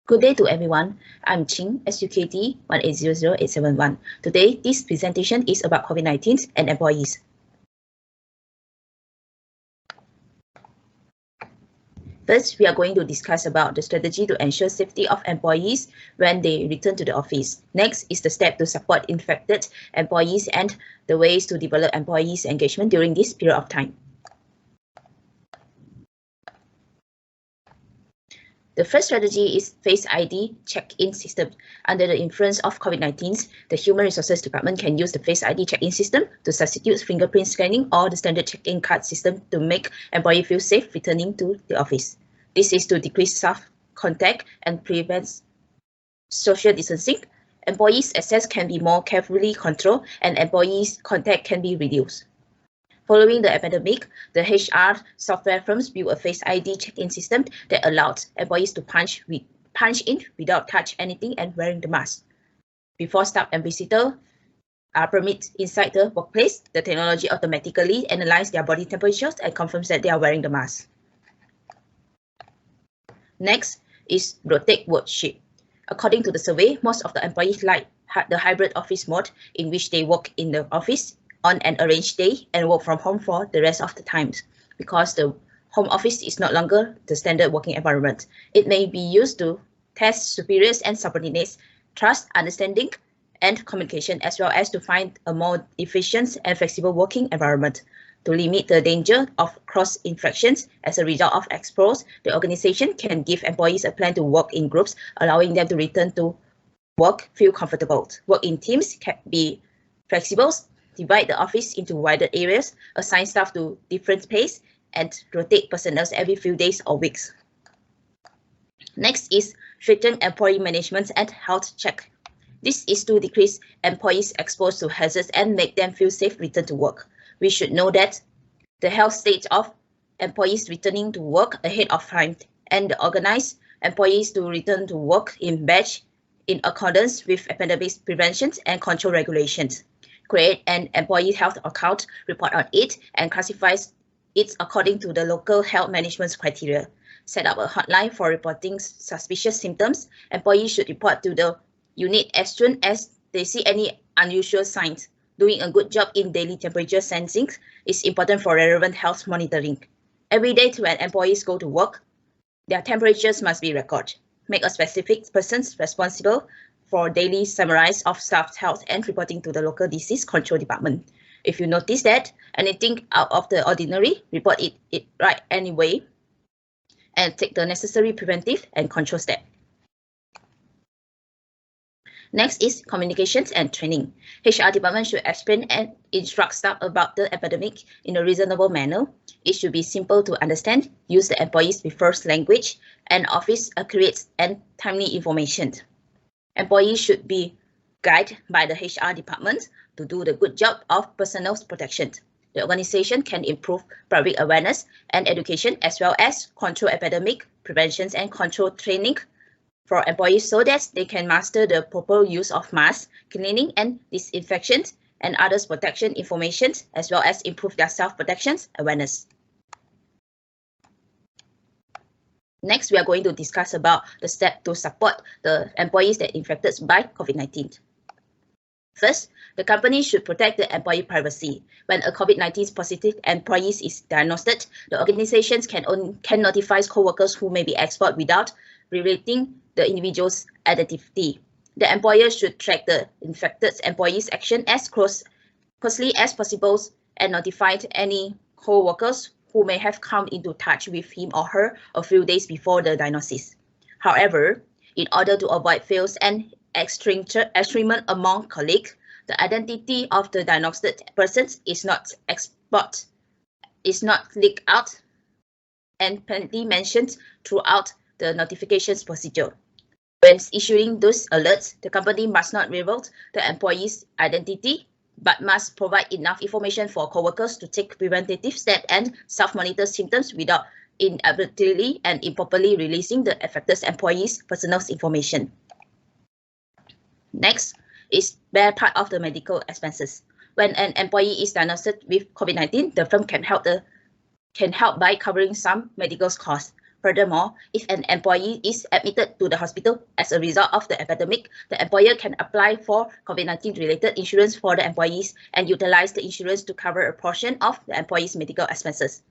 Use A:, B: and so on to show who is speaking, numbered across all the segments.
A: Good day to everyone. I'm Ching, SUKT 1800871. Today, this presentation is about COVID-19 and employees. First, we are going to discuss about the strategy to ensure safety of employees when they return to the office. Next is the step to support infected employees and the ways to develop employees' engagement during this period of time. The first strategy is Face ID check-in system. Under the influence of COVID-19, the Human Resources Department can use the Face ID check-in system to substitute fingerprint scanning or the standard check-in card system to make employees feel safe returning to the office. This is to decrease staff contact and prevent social distancing. Employees' access can be more carefully controlled and employees' contact can be reduced. Following the epidemic, the HR software firms built a Face ID check-in system that allowed employees to punch in without touching anything and wearing the mask. Before staff and visitors are permitted inside the workplace, the technology automatically analyzes their body temperatures and confirms that they are wearing the mask. Next is rotate work shift. According to the survey, most of the employees like the hybrid office mode in which they work in the office on an arranged day and work from home for the rest of the times, because the home office is no longer the standard working environment. It may be used to test superiors and subordinates, trust, understanding, and communication, as well as to find a more efficient and flexible working environment. To limit the danger of cross-infections as a result of exposure, the organization can give employees a plan to work in groups, allowing them to return to work, feel comfortable. Work in teams can be flexible, divide the office into wider areas, assign staff to different space, and rotate personnel every few days or weeks. Next is strengthen employee management and health check. This is to decrease employees exposed to hazards and make them feel safe return to work. We should know that the health state of employees returning to work ahead of time and organize employees to return to work in batch in accordance with epidemic prevention and control regulations. Create an employee health account, report on it, and classifies it according to the local health management criteria. Set up a hotline for reporting suspicious symptoms. Employees should report to the unit as soon as they see any unusual signs. Doing a good job in daily temperature sensing is important for relevant health monitoring. Every day when employees go to work, their temperatures must be recorded. Make a specific person responsible for daily summarize of staff health and reporting to the local disease control department. If you notice that anything out of the ordinary, report it right anyway and take the necessary preventive and control steps. Next is communications and training. HR department should explain and instruct staff about the epidemic in a reasonable manner. It should be simple to understand, use the employees' preferred language, and offer accurate and timely information. Employees should be guided by the HR department to do the good job of personal protection. The organization can improve public awareness and education, as well as control epidemic prevention and control training for employees so that they can master the proper use of masks, cleaning and disinfection, and others protection information, as well as improve their self-protection awareness. Next, we are going to discuss about the step to support the employees that are infected by COVID-19. First, the company should protect the employee privacy. When a COVID-19 positive employee is diagnosed, the organizations can notify co-workers who may be exposed without revealing the individual's identity. The employer should track the infected employee's action as closely as possible and notify any co-workers who may have come into touch with him or her a few days before the diagnosis. However, in order to avoid fails and extremement among colleagues, the identity of the diagnosed person is not leaked out and plainly mentioned throughout the notifications procedure. When issuing those alerts, the company must not reveal the employee's identity, but must provide enough information for coworkers to take preventative steps and self-monitor symptoms without inadvertently and improperly releasing the affected employee's personal information. Next is bear part of the medical expenses. When an employee is diagnosed with COVID-19, the firm can help by covering some medical costs. Furthermore, if an employee is admitted to the hospital as a result of the epidemic, the employer can apply for COVID-19 related insurance for the employees and utilize the insurance to cover a portion of the employee's medical expenses.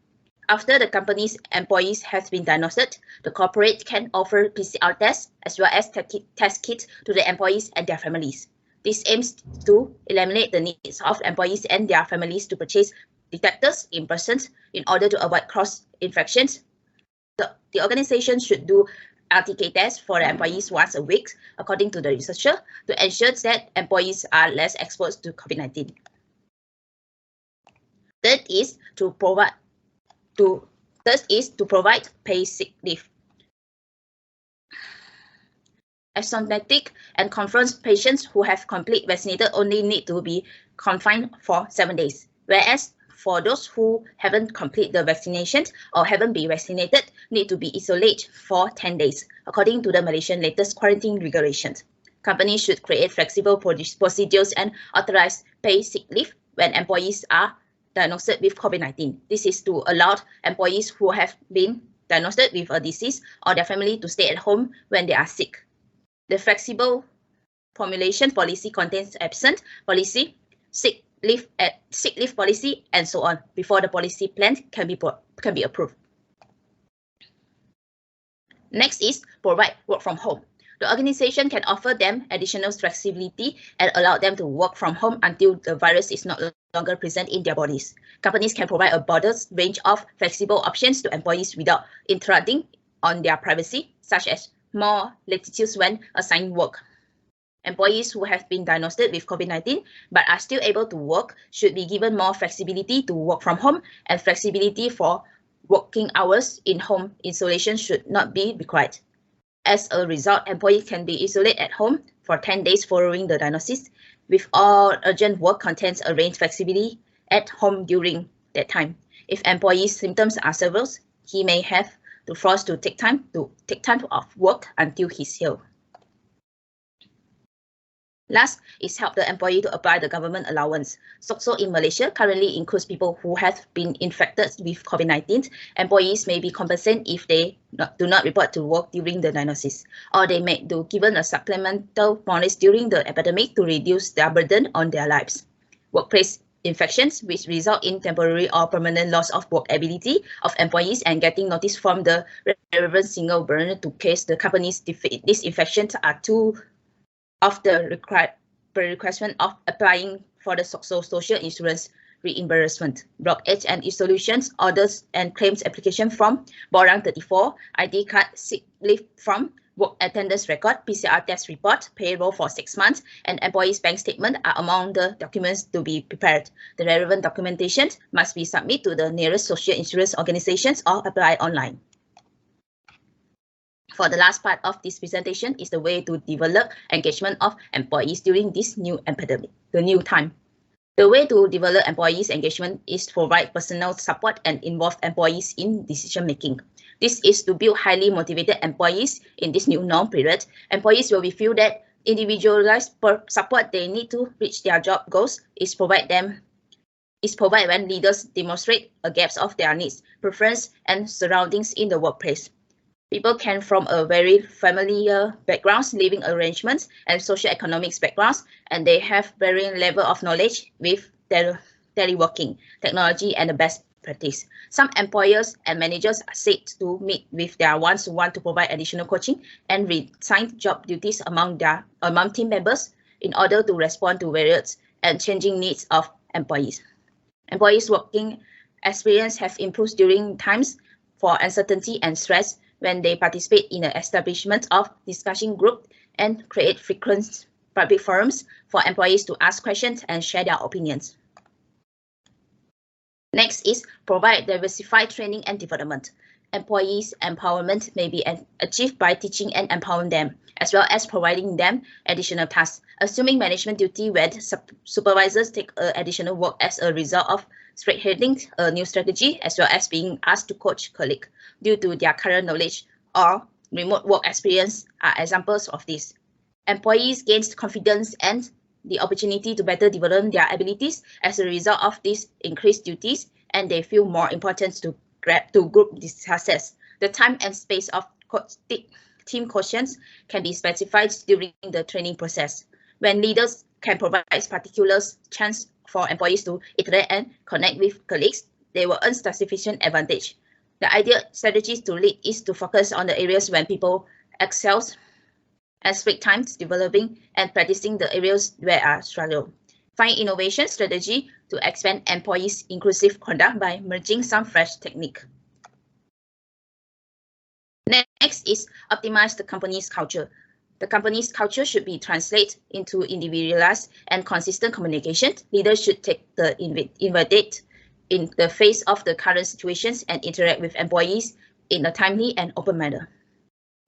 A: After the company's employees have been diagnosed, the corporate can offer PCR tests as well as test kits to the employees and their families. This aims to eliminate the needs of employees and their families to purchase detectors in person in order to avoid cross-infections. The organization should do RTK tests for the employees once a week, according to the researcher, to ensure that employees are less exposed to COVID-19. Third is to provide paid sick leave. Asymptomatic and confirmed patients who have complete vaccinated only need to be confined for 7 days, whereas for those who haven't completed the vaccination or haven't been vaccinated need to be isolated for 10 days, according to the Malaysian latest quarantine regulations. Companies should create flexible procedures and authorize paid sick leave when employees are diagnosed with COVID-19. This is to allow employees who have been diagnosed with a disease or their family to stay at home when they are sick. The flexible formulation policy contains absent policy, sick leave policy, and so on before the policy plan can be approved. Next is provide work from home. The organization can offer them additional flexibility and allow them to work from home until the virus is no longer present in their bodies. Companies can provide a broader range of flexible options to employees without intruding on their privacy, such as more latitudes when assigned work. Employees who have been diagnosed with COVID-19 but are still able to work should be given more flexibility to work from home, and flexibility for working hours in home isolation should not be required. As a result, employees can be isolated at home for 10 days following the diagnosis, with all urgent work contents arranged flexibly at home during that time. If employee's symptoms are severe, he may have to forced to take time off work until he's healed. Last is help the employee to apply the government allowance. SOCSO in Malaysia currently includes people who have been infected with COVID-19. Employees may be compensated if they do not report to work during the diagnosis, or they may be given a supplemental bonus during the epidemic to reduce their burden on their lives. Workplace infections, which result in temporary or permanent loss of work ability of employees, and getting notice from the relevant single burner to case the company's disinfections are two of the requirement of applying for the social insurance reimbursement, blockage and solutions, orders and claims application from Borang 34, ID card, sick leave from work attendance record, PCR test report, payroll for 6 months, and employee's bank statement are among the documents to be prepared. The relevant documentation must be submitted to the nearest social insurance organizations or apply online. For the last part of this presentation is the way to develop engagement of employees during this new epidemic, the new time. The way to develop employees' engagement is to provide personal support and involve employees in decision-making. This is to build highly motivated employees in this new norm period. Employees will feel that individualized support they need to reach their job goals is provided when leaders demonstrate a gaps of their needs, preference, and surroundings in the workplace. People can from a very familiar backgrounds, living arrangements, and socio-economic backgrounds, and they have varying level of knowledge with teleworking, technology, and the best practice. Some employers and managers are said to meet with their ones who want to provide additional coaching and reassign job duties among team members in order to respond to various and changing needs of employees. Employees' working experience have improved during times for uncertainty and stress when they participate in the establishment of discussion group and create frequent public forums for employees to ask questions and share their opinions. Next is provide diversified training and development. Employees' empowerment may be achieved by teaching and empowering them, as well as providing them additional tasks, assuming management duty when supervisors take additional work as a result of spearheading a new strategy, as well as being asked to coach colleagues due to their current knowledge or remote work experience are examples of this. Employees gain confidence and the opportunity to better develop their abilities as a result of these increased duties, and they feel more important to group success. The time and space of team quotients can be specified during the training process. When leaders can provide particular chance for employees to iterate and connect with colleagues, they will earn sufficient advantage. The ideal strategy to lead is to focus on the areas when people excel and spend time developing and practicing the areas where are struggle. Find innovation strategy to expand employees' inclusive conduct by merging some fresh technique. Next is optimize the company's culture. The company's culture should be translated into individualized and consistent communication. Leaders should take the innovate in the face of the current situations and interact with employees in a timely and open manner.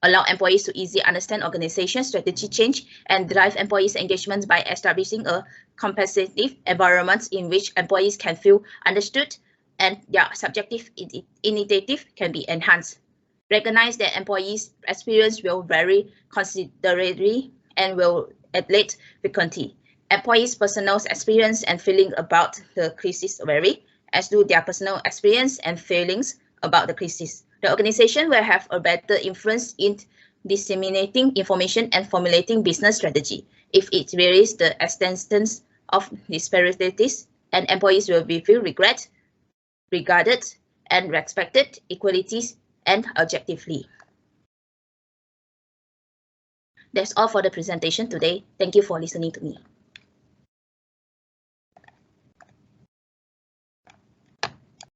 A: Allow employees to easily understand organization strategy change and drive employees' engagement by establishing a competitive environment in which employees can feel understood and their subjective initiative can be enhanced. Recognize that employees' experience will vary considerably and will elevate frequently. Employees' personal experience and feeling about the crisis vary, as do their personal experience and feelings about the crisis. The organization will have a better influence in disseminating information and formulating business strategy. If it varies the extent of disparities, and employees will be feel regarded, and respected equalities and objectively. That's all for the presentation today. Thank you for listening to me.